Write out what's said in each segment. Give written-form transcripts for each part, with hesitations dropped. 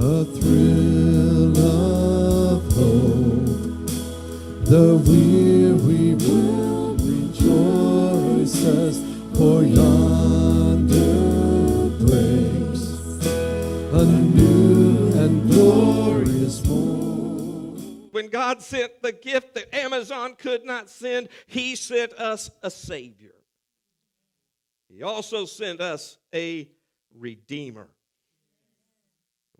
a thrill of hope. The weary world rejoices, for yonder breaks a new and glorious morn. When God sent the gift that Amazon could not send, He sent us a Savior. He also sent us a Redeemer.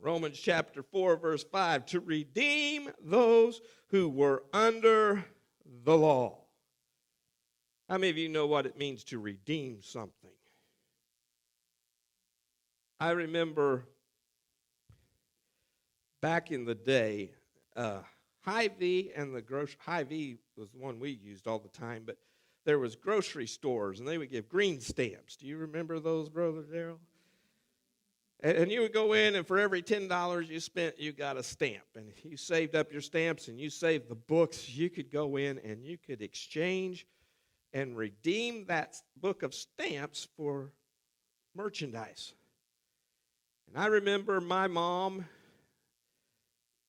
Romans chapter 4, verse 5, to redeem those who were under the law. How many of you know what it means to redeem something? I remember back in the day, Hy-Vee and the Hy-Vee was the one we used all the time, but there was grocery stores, and they would give green stamps. Do you remember those, Brother Darrell? And you would go in, and for every $10 you spent, you got a stamp. And if you saved up your stamps and you saved the books, you could go in and you could exchange and redeem that book of stamps for merchandise. And I remember my mom,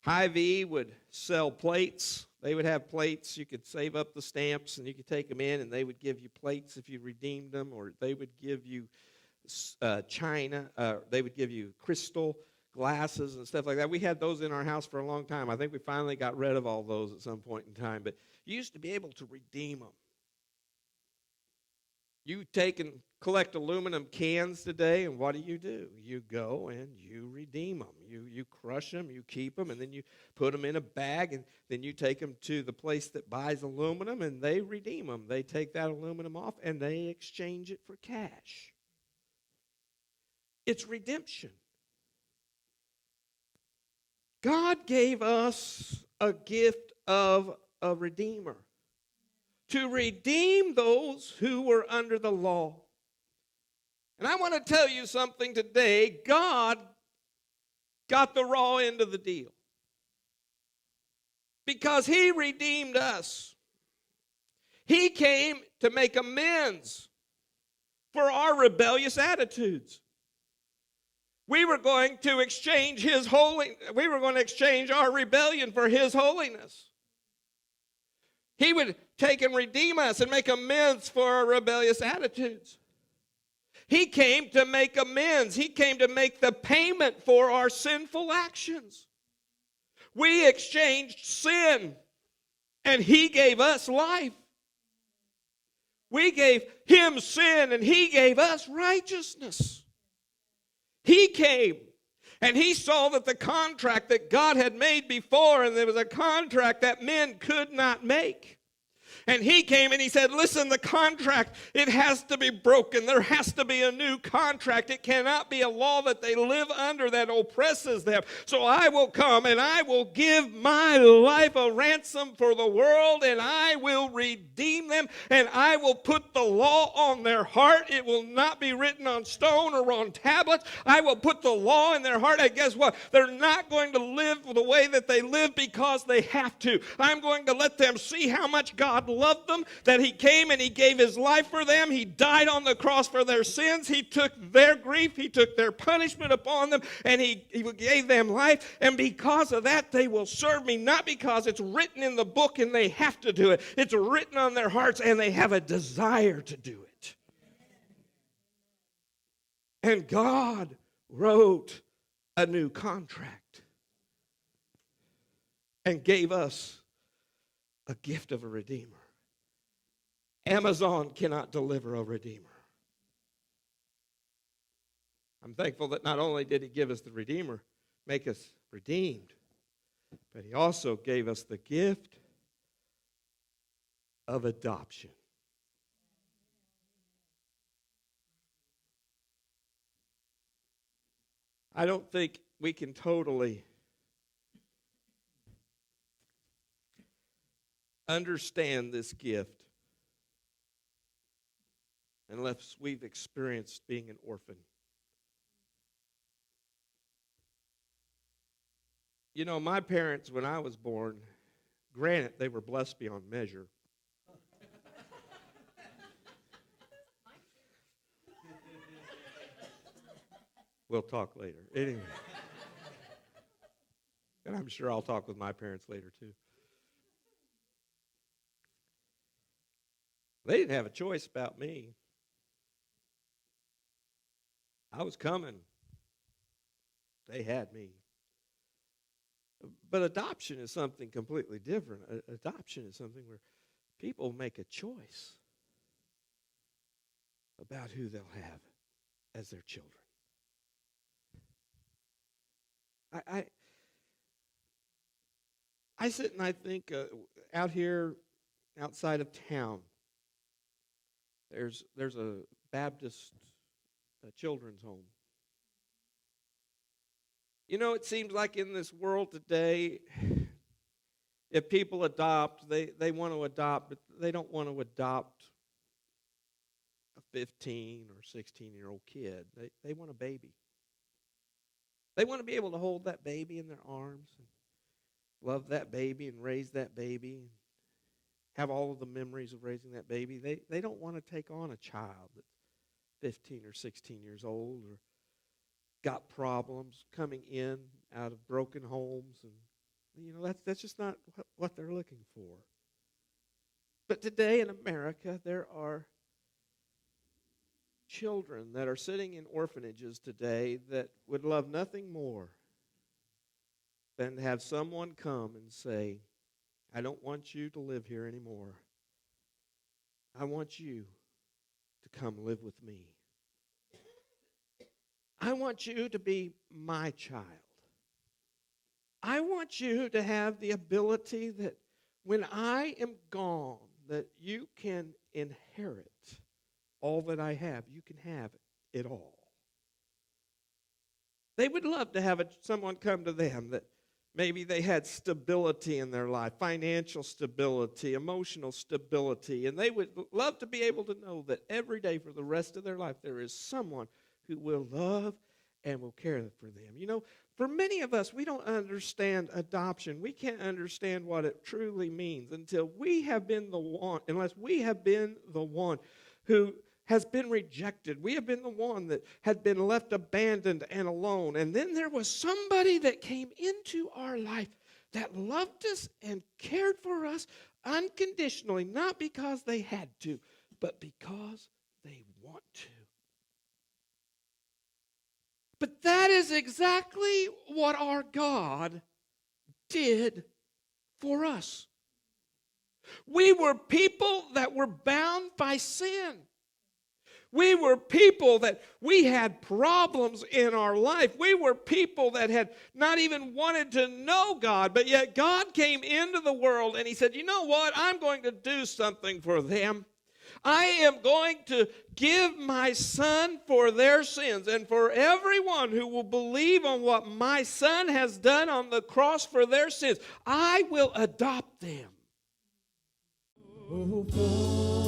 Hy-Vee, would sell plates. They would have plates. You could save up the stamps, and you could take them in, and they would give you plates if you redeemed them, or they would give you china. They would give you crystal glasses and stuff like that. We had those in our house for a long time. I think we finally got rid of all those at some point in time, but you used to be able to redeem them. You take and collect aluminum cans today, and what do? You go and you redeem them. You crush them, you keep them, and then you put them in a bag, and then you take them to the place that buys aluminum, and they redeem them. They take that aluminum off, and they exchange it for cash. It's redemption. God gave us a gift of a redeemer, to redeem those who were under the law. And I want to tell you something today. God got the raw end of the deal, because He redeemed us. He came to make amends for our rebellious attitudes. We were going to exchange we were going to exchange our rebellion for His holiness. He would take and redeem us and make amends for our rebellious attitudes. He came to make amends. He came to make the payment for our sinful actions. We exchanged sin, and He gave us life. We gave Him sin, and He gave us righteousness. He came, and He saw that the contract that God had made before, and there was a contract that men could not make. And He came and He said, listen, the contract, it has to be broken. There has to be a new contract. It cannot be a law that they live under that oppresses them. So I will come and I will give my life a ransom for the world, and I will redeem them, and I will put the law on their heart. It will not be written on stone or on tablets. I will put the law in their heart. And guess what? They're not going to live the way that they live because they have to. I'm going to let them see how much God loved them, that He came and He gave His life for them. He died on the cross for their sins. He took their grief. He took their punishment upon them, and He gave them life. And because of that, they will serve Me, not because it's written in the book and they have to do it. It's written on their hearts, and they have a desire to do it. And God wrote a new contract and gave us a gift of a redeemer. Amazon cannot deliver a redeemer. I'm thankful that not only did He give us the redeemer, make us redeemed, but He also gave us the gift of adoption. I don't think we can totally understand this gift unless we've experienced being an orphan. You know, my parents, when I was born, granted, they were blessed beyond measure. We'll talk later. Anyway. And I'm sure I'll talk with my parents later, too. They didn't have a choice about me. I was coming. They had me. But adoption is something completely different. Adoption is something where people make a choice about who they'll have as their children. I sit and I think out here outside of town, there's a Baptist children's home. You know, it seems like in this world today, if people adopt, they want to adopt, but they don't want to adopt a 15 or 16-year-old kid. They want a baby. They want to be able to hold that baby in their arms and love that baby and raise that baby and have all of the memories of raising that baby. They don't want to take on a child that's 15 or 16 years old or got problems coming in out of broken homes. And, you know, that's just not what they're looking for. But today in America, there are children that are sitting in orphanages today that would love nothing more than to have someone come and say, I don't want you to live here anymore. I want you to come live with me. I want you to be my child. I want you to have the ability that when I am gone, that you can inherit all that I have. You can have it all. They would love to have someone come to them that maybe they had stability in their life, financial stability, emotional stability, and they would love to be able to know that every day for the rest of their life there is someone who will love and will care for them. You know, for many of us, we don't understand adoption. We can't understand what it truly means until we have been the one, unless we have been the one who has been rejected. We have been the one that had been left abandoned and alone. And then there was somebody that came into our life that loved us and cared for us unconditionally, not because they had to, but because they want to. But that is exactly what our God did for us. We were people that were bound by sin. We were people that we had problems in our life. We were people that had not even wanted to know God, but yet God came into the world and he said, you know what? I'm going to do something for them. I am going to give my son for their sins, and for everyone who will believe on what my son has done on the cross for their sins, I will adopt them. Oh,